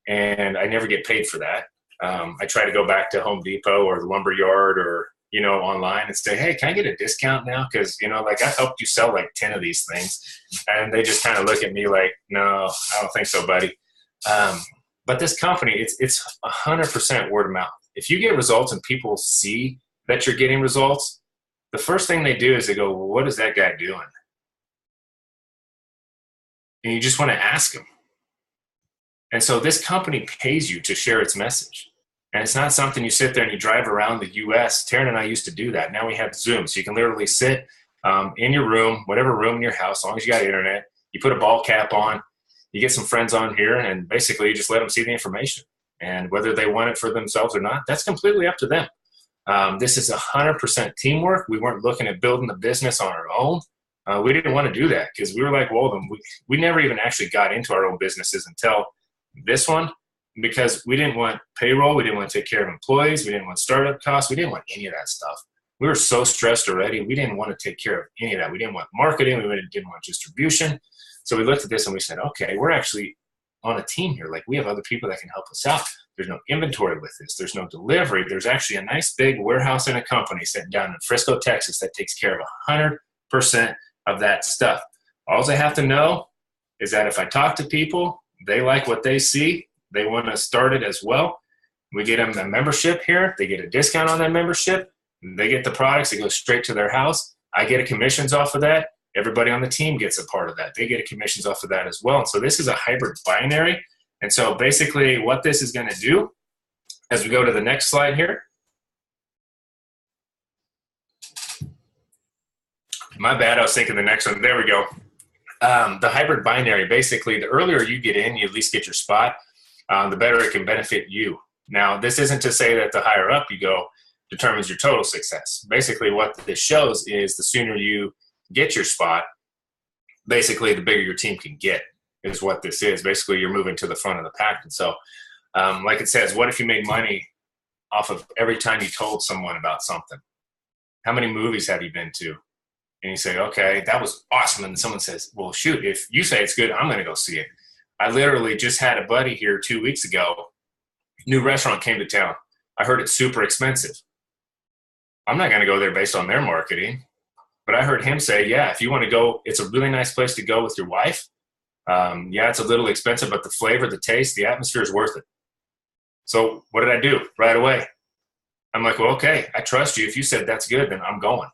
And I never get paid for that. I try to go back to Home Depot or the lumber yard or, online and say, hey, can I get a discount now? Because, like, I helped you sell like 10 of these things. And they just kind of look at me like, no, I don't think so, buddy. But this company, it's 100% word of mouth. If you get results and people see that you're getting results, the first thing they do is they go, well, what is that guy doing? And you just want to ask him. And so this company pays you to share its message. And it's not something you sit there and you drive around the U.S. Taryn and I used to do that. Now we have Zoom. So you can literally sit in your room, whatever room in your house, as long as you got internet. You put a ball cap on. You get some friends on here, and basically you just let them see the information. And whether they want it for themselves or not, that's completely up to them. This is 100% teamwork. We weren't looking at building the business on our own. We didn't want to do that because we were like Walden. We never even actually got into our own businesses until this one, because we didn't want payroll. We didn't want to take care of employees. We didn't want startup costs. We didn't want any of that stuff. We were so stressed already. We didn't want to take care of any of that. We didn't want marketing. We didn't want distribution. So we looked at this and we said, okay, we're actually on a team here. Like, we have other people that can help us out. There's no inventory with this. There's no delivery. There's actually a nice big warehouse in a company sitting down in Frisco, Texas that takes care of 100% of that stuff. All I have to know is that if I talk to people, they like what they see, they want to start it as well. We get them a membership here. They get a discount on that membership. They get the products. It goes straight to their house. I get a commissions off of that. Everybody on the team gets a part of that. They get a commissions off of that as well. And so this is a hybrid binary. And so basically what this is going to do, as we go to the next slide here. My bad, I was thinking the next one. There we go. The hybrid binary, basically, the earlier you get in, you at least get your spot, the better it can benefit you. Now, this isn't to say that the higher up you go determines your total success. Basically, what this shows is the sooner you get your spot, basically, the bigger your team can get is what this is. Basically, you're moving to the front of the pack. And so, like it says, what if you made money off of every time you told someone about something? How many movies have you been to? And you say, okay, that was awesome. And someone says, well, shoot, if you say it's good, I'm going to go see it. I literally just had a buddy here 2 weeks ago. New restaurant came to town. I heard it's super expensive. I'm not going to go there based on their marketing. But I heard him say, yeah, if you want to go, it's a really nice place to go with your wife. Yeah, it's a little expensive, but the flavor, the taste, the atmosphere is worth it. So what did I do right away? I'm like, well, okay, I trust you. If you said that's good, then I'm going.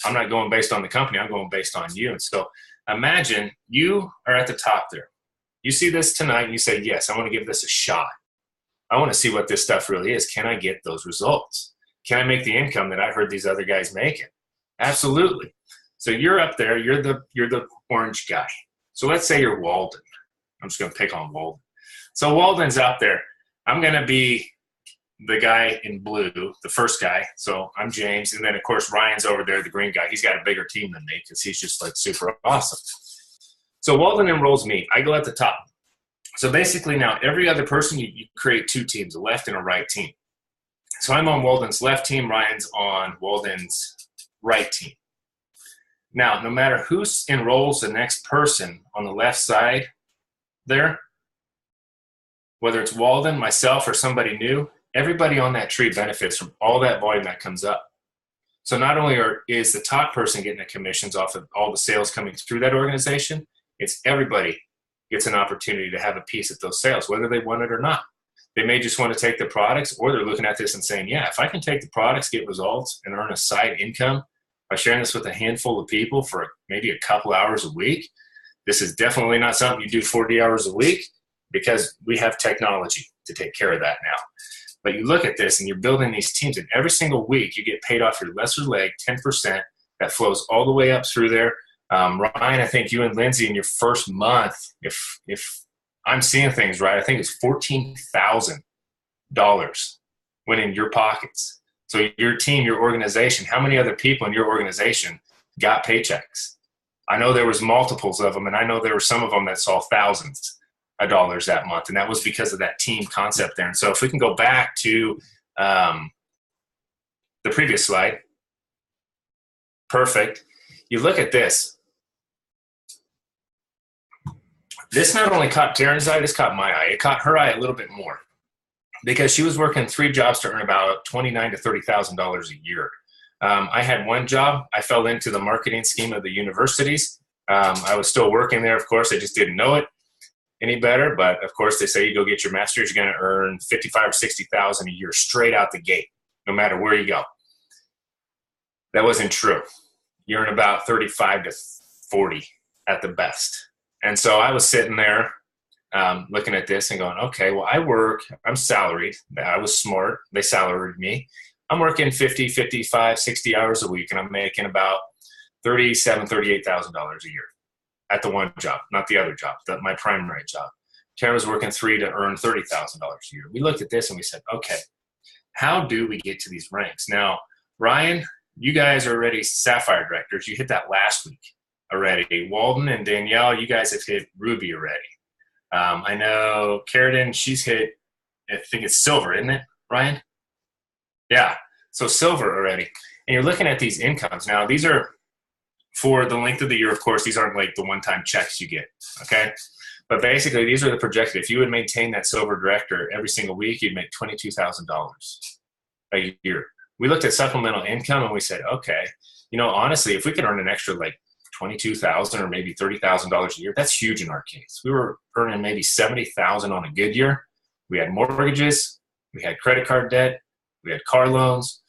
I'm not going based on the company. I'm going based on you. And so imagine you are at the top there. You see this tonight and you say, yes, I want to give this a shot. I want to see what this stuff really is. Can I get those results? Can I make the income that I heard these other guys making? Absolutely. So you're up there. You're the orange guy. So let's say you're Walden. I'm just going to pick on Walden. So Walden's out there. I'm going to be the guy in blue, the first guy. So I'm James. And then, of course, Ryan's over there, the green guy. He's got a bigger team than me because he's just like super awesome. So Walden enrolls me. I go at the top. So basically now every other person, you create two teams, a left and a right team. So I'm on Walden's left team. Ryan's on Walden's right team. Now, no matter who enrolls the next person on the left side there, whether it's Walden, myself, or somebody new, everybody on that tree benefits from all that volume that comes up. So not only is the top person getting the commissions off of all the sales coming through that organization, it's everybody gets an opportunity to have a piece of those sales, whether they want it or not. They may just want to take the products, or they're looking at this and saying, yeah, if I can take the products, get results, and earn a side income by sharing this with a handful of people for maybe a couple hours a week, this is definitely not something you do 40 hours a week, because we have technology to take care of that now. But you look at this and you're building these teams, and every single week you get paid off your lesser leg 10% that flows all the way up through there. Ryan, I think you and Lindsay in your first month, if I'm seeing things right, I think it's $14,000 went in your pockets. So your team, your organization, how many other people in your organization got paychecks? I know there was multiples of them, and I know there were some of them that saw thousands of dollars that month, and that was because of that team concept there. And so if we can go back to the previous slide, perfect. You look at this. This not only caught Taryn's eye, this caught my eye. It caught her eye a little bit more because she was working 3 jobs to earn about $29,000 to $30,000 a year. I had one job. I fell into the marketing scheme of the universities. I was still working there, of course. I just didn't know it any better. But of course, they say you go get your master's, you're going to earn $55,000 or $60,000 a year straight out the gate, no matter where you go. That wasn't true. You earn about 35 to 40 at the best. And so I was sitting there looking at this and going, okay, well, I'm salaried. I was smart. They salaried me. I'm working 50, 55, 60 hours a week, and I'm making about $37,000, $38,000 a year at the one job, not the other job, my primary job. Tara was working 3 to earn $30,000 a year. We looked at this and we said, okay, how do we get to these ranks? Now, Ryan, you guys are already Sapphire directors. You hit that last week already. Walden and Danielle, you guys have hit Ruby already. I know Carradine, she's hit, I think it's Silver, isn't it, Ryan? Yeah, so Silver already. And you're looking at these incomes. Now, these are for the length of the year, of course. These aren't like the one-time checks you get, okay? But basically, these are the projected. If you would maintain that Silver director every single week, you'd make $22,000 a year. We looked at supplemental income and we said, okay, honestly, if we could earn an extra like $22,000 or maybe $30,000 a year, that's huge in our case. We were earning maybe $70,000 on a good year. We had mortgages, we had credit card debt, we had car loans,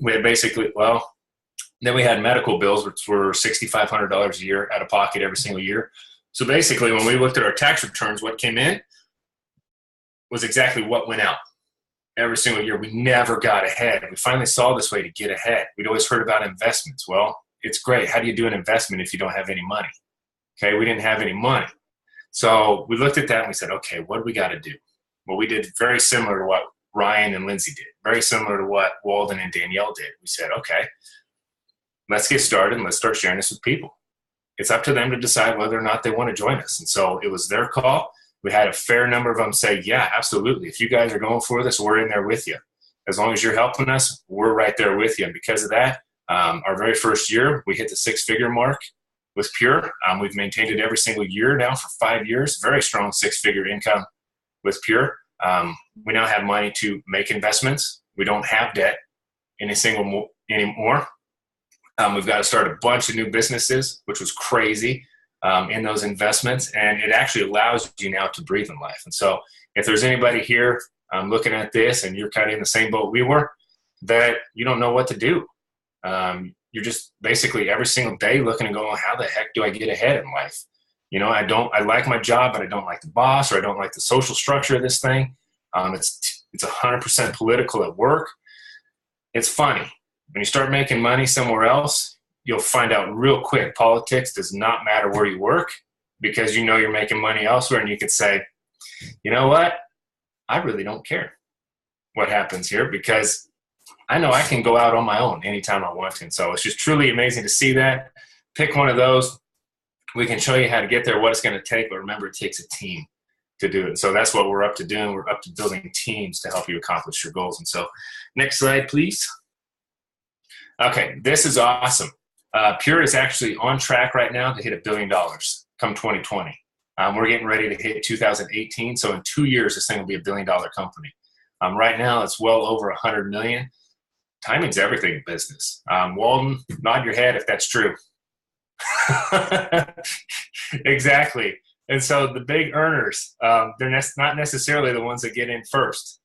we had then we had medical bills, which were $6,500 a year out of pocket every single year. So basically, when we looked at our tax returns, what came in was exactly what went out every single year. We never got ahead. We finally saw this way to get ahead. We'd always heard about investments. Well, it's great. How do you do an investment if you don't have any money? Okay, we didn't have any money. So we looked at that and we said, okay, what do we got to do? Well, we did very similar to what Ryan and Lindsay did, very similar to what Walden and Danielle did. We said, okay, let's get started and let's start sharing this with people. It's up to them to decide whether or not they want to join us. And so it was their call. We had a fair number of them say, yeah, absolutely. If you guys are going for this, we're in there with you. As long as you're helping us, we're right there with you. And because of that, our very first year, we hit the 6-figure mark with Pure. We've maintained it every single year now for 5 years. Very strong 6-figure income with Pure. We now have money to make investments. We don't have debt anymore. We've got to start a bunch of new businesses, which was crazy in those investments. And it actually allows you now to breathe in life. And so if there's anybody here looking at this and you're kind of in the same boat we were, that you don't know what to do. You're just basically every single day looking and going, how the heck do I get ahead in life? I like my job, but I don't like the boss, or I don't like the social structure of this thing. It's 100% political at work. It's funny. When you start making money somewhere else, you'll find out real quick politics does not matter where you work, because you're making money elsewhere, and you could say, you know what? I really don't care what happens here, because I know I can go out on my own anytime I want to. And so it's just truly amazing to see that. Pick one of those. We can show you how to get there, what it's going to take, but remember, it takes a team to do it. So that's what we're up to doing. We're up to building teams to help you accomplish your goals. And so next slide, please. Okay, this is awesome. Pure is actually on track right now to hit $1 billion come 2020. We're getting ready to hit 2018. So in 2 years, this thing will be $1 billion company. Right now, it's well over 100 million. Timing's everything in business. Walden, nod your head if that's true. Exactly. And so the big earners, they're not necessarily the ones that get in first.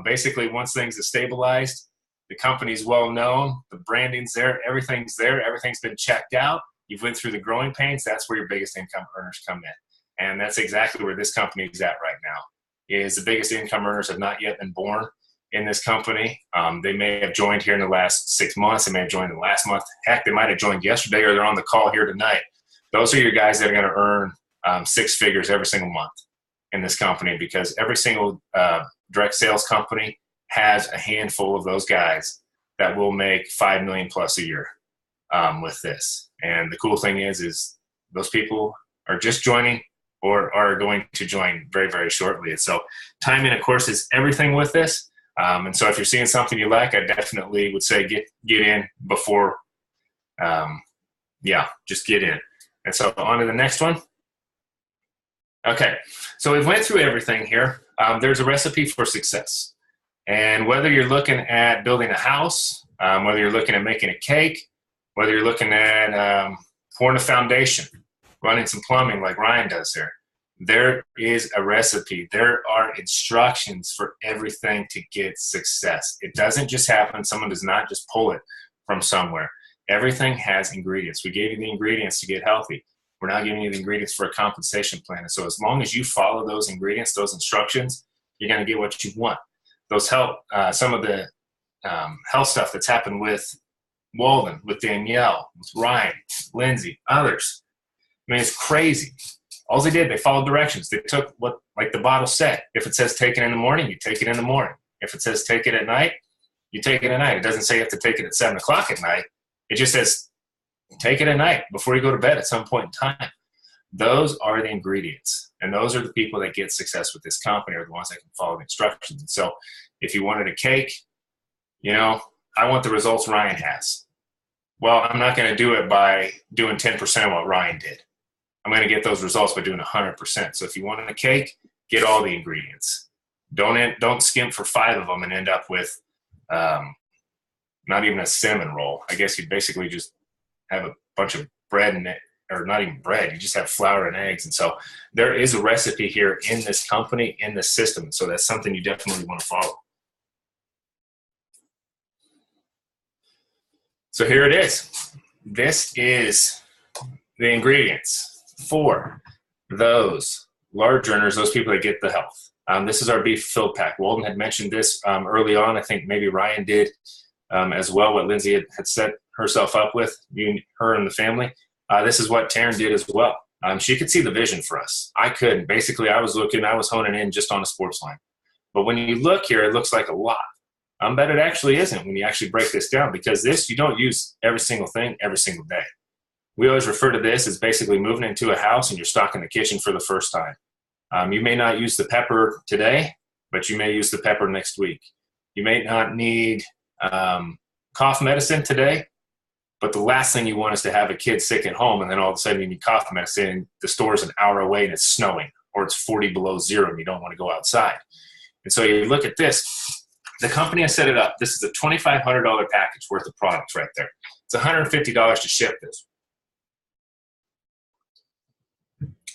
Basically, once things are stabilized, the company's well known, the branding's there, everything's been checked out. You've went through the growing pains. That's where your biggest income earners come in. And that's exactly where this company is at right now. Is the biggest income earners have not yet been born in this company. They may have joined here in the last 6 months. They may have joined in the last month. Heck, they might have joined yesterday, or they're on the call here tonight. those are your guys that are going to earn six figures every single month in this company, because every single direct sales company has a handful of those guys that will make 5 million plus a year with this. And the cool thing is those people are just joining or are going to join very, very shortly. And so timing, of course, is everything with this. And so if you're seeing something you like, I definitely would say get in before, just get in. And so on to the next one. Okay, so we've went through everything here. There's a recipe for success. And whether you're looking at building a house, whether you're looking at making a cake, whether you're looking at pouring a foundation, running some plumbing like Ryan does here, there is a recipe. There are instructions for everything to get success. It doesn't just happen. Someone does not just pull it from somewhere. Everything has ingredients. We gave you the ingredients to get healthy. We're now giving you the ingredients for a compensation plan. And so as long as you follow those ingredients, those instructions, you're going to get what you want. Those help, some of the health stuff that's happened with Walden, with Danielle, with Ryan, Lindsay, others. I mean, it's crazy. All they did, they followed directions. They took what, like the bottle said. If it says take it in the morning, you take it in the morning. If it says take it at night, you take it at night. It doesn't say you have to take it at 7 o'clock at night. It just says take it at night before you go to bed at some point in time. Those are the ingredients. And those are the people that get success with this company, are the ones that can follow the instructions. And so if you wanted a cake, I want the results Ryan has. Well, I'm not going to do it by doing 10% of what Ryan did. I'm going to get those results by doing 100%. So if you want a cake, get all the ingredients. Don't skimp for 5 of them and end up with not even a cinnamon roll. I guess you basically just have a bunch of bread in it, or not even bread. You just have flour and eggs. And so there is a recipe here in this company, in this system. So that's something you definitely want to follow. So here it is. This is the ingredients for those large earners, those people that get the health. This is our beef fill pack. Walden had mentioned this early on. I think maybe Ryan did as well, what Lindsay had set herself up with, her and the family. This is what Taryn did as well. She could see the vision for us. I couldn't. Basically, I was honing in just on a sports line. But when you look here, it looks like a lot. But it actually isn't when you actually break this down, because this, you don't use every single thing every single day. We always refer to this as basically moving into a house and you're stocking the kitchen for the first time. You may not use the pepper today, but you may use the pepper next week. You may not need cough medicine today, but the last thing you want is to have a kid sick at home and then all of a sudden you need cough medicine. The store's an hour away and it's snowing, or it's 40 below zero and you don't want to go outside. And so you look at this. The company has set it up. This is a $2,500 package worth of products right there. It's $150 to ship this.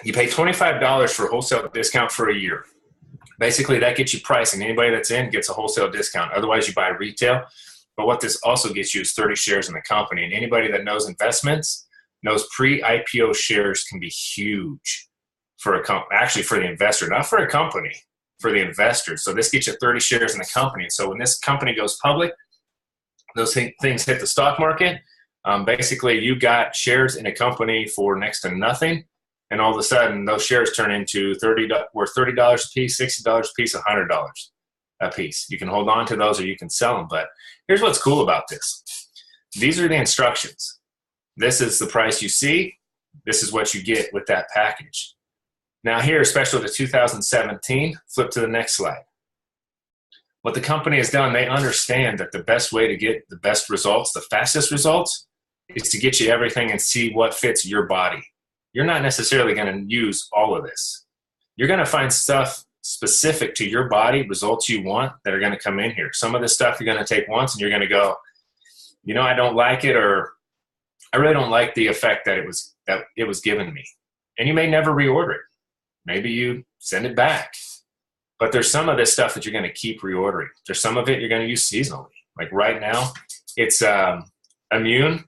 You pay $25 for a wholesale discount for a year. Basically, that gets you pricing. Anybody that's in gets a wholesale discount. Otherwise, you buy retail. But what this also gets you is 30 shares in the company. And anybody that knows investments knows pre-IPO shares can be huge for a company. Actually, for the investor, not for a company, for the investor. So this gets you 30 shares in the company. So when this company goes public, those things hit the stock market. Basically, you got shares in a company for next to nothing. And all of a sudden, those shares turn into worth $30 a piece, $60 a piece, $100 a piece. You can hold on to those or you can sell them. But here's what's cool about this. These are the instructions. This is the price you see. This is what you get with that package. Now here, especially the 2017, flip to the next slide. What the company has done, they understand that the best way to get the best results, the fastest results, is to get you everything and see what fits your body. You're not necessarily going to use all of this. You're going to find stuff specific to your body, results you want, that are going to come in here. Some of this stuff you're going to take once and you're going to go, I don't like it, or I really don't like the effect that it was given me. And you may never reorder it. Maybe you send it back. But there's some of this stuff that you're going to keep reordering. There's some of it you're going to use seasonally. Like right now, it's immune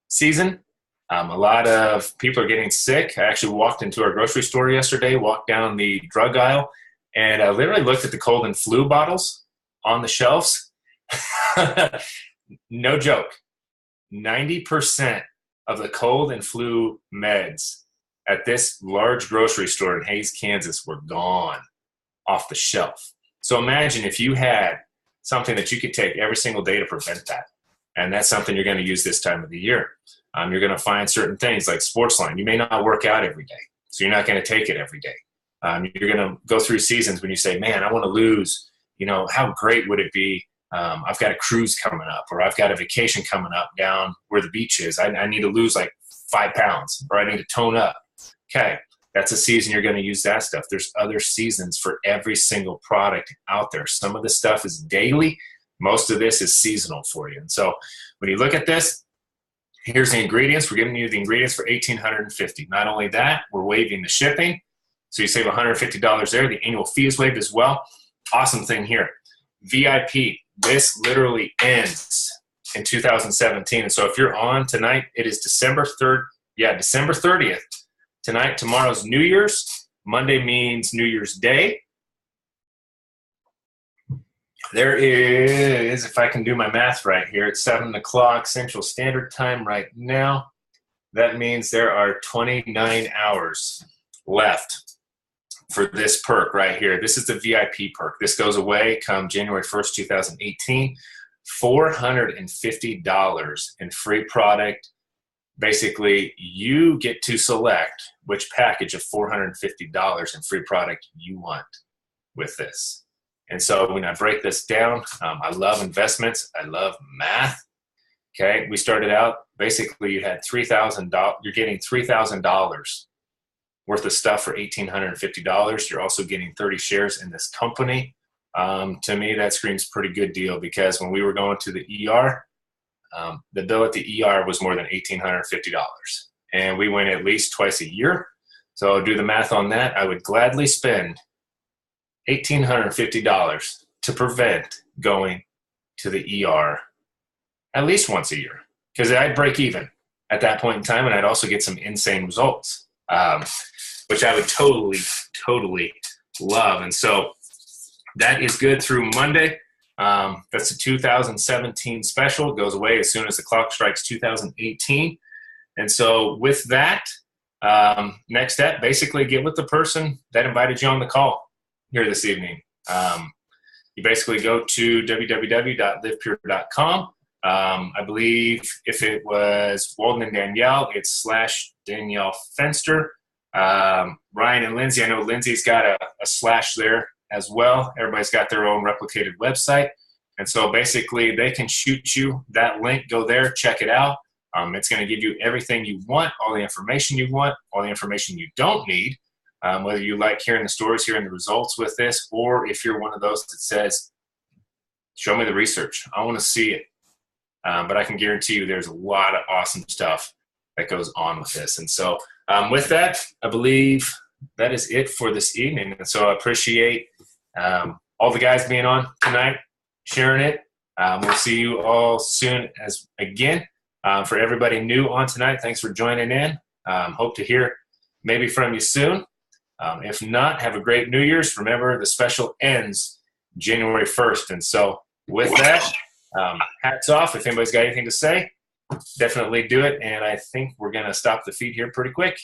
season. A lot of people are getting sick. I actually walked into our grocery store yesterday, walked down the drug aisle, and I literally looked at the cold and flu bottles on the shelves. No joke. 90% of the cold and flu meds at this large grocery store in Hays, Kansas were gone off the shelf. So imagine if you had something that you could take every single day to prevent that. And that's something you're going to use this time of the year. You're going to find certain things like Sportsline. You may not work out every day, so you're not going to take it every day. You're going to go through seasons when you say, man, I want to lose, how great would it be? I've got a cruise coming up, or I've got a vacation coming up down where the beach is. I need to lose like 5 pounds, or I need to tone up. Okay, that's a season you're going to use that stuff. There's other seasons for every single product out there. Some of the stuff is daily. Most of this is seasonal for you. And so when you look at this, here's the ingredients. We're giving you the ingredients for $1,850. Not only that, we're waiving the shipping. So you save $150 there. The annual fee is waived as well. Awesome thing here. VIP, this literally ends in 2017. And so if you're on tonight, it is December 3rd. Yeah, December 30th. Tonight, tomorrow's New Year's. Monday means New Year's Day. There is, if I can do my math right here, it's 7 o'clock Central Standard Time right now. That means there are 29 hours left for this perk right here. This is the VIP perk. This goes away come January 1st, 2018. $450 in free product. Basically, you get to select which package of $450 in free product you want with this. And so when I break this down, I love investments. I love math. Okay, we started out, basically you had $3,000. You're getting $3,000 worth of stuff for $1,850. You're also getting 30 shares in this company. To me, that screams pretty good deal, because when we were going to the ER, the bill at the ER was more than $1,850. And we went at least twice a year. So do the math on that. I would gladly spend $1,850 to prevent going to the ER at least once a year, because I'd break even at that point in time, and I'd also get some insane results, which I would totally love. And so that is good through Monday. That's a 2017 special. It goes away as soon as the clock strikes 2018. And so with that, next step, basically get with the person that invited you on the call here this evening. You basically go to www.livepure.com. I believe if it was Walden and Danielle, it's /Danielle Fenster. Ryan and Lindsay, I know Lindsay's got a slash there as well. Everybody's got their own replicated website. And so basically they can shoot you that link. Go there, check it out. It's going to give you everything you want, all the information you want, all the information you don't need. Whether you like hearing the stories, hearing the results with this, or if you're one of those that says, show me the research, I want to see it. But I can guarantee you there's a lot of awesome stuff that goes on with this. And so with that, I believe that is it for this evening. And so I appreciate all the guys being on tonight, sharing it. We'll see you all soon again. For everybody new on tonight, thanks for joining in. Hope to hear maybe from you soon. If not, have a great New Year's. Remember, the special ends January 1st. And so with that, hats off. If anybody's got anything to say, definitely do it. And I think we're going to stop the feed here pretty quick.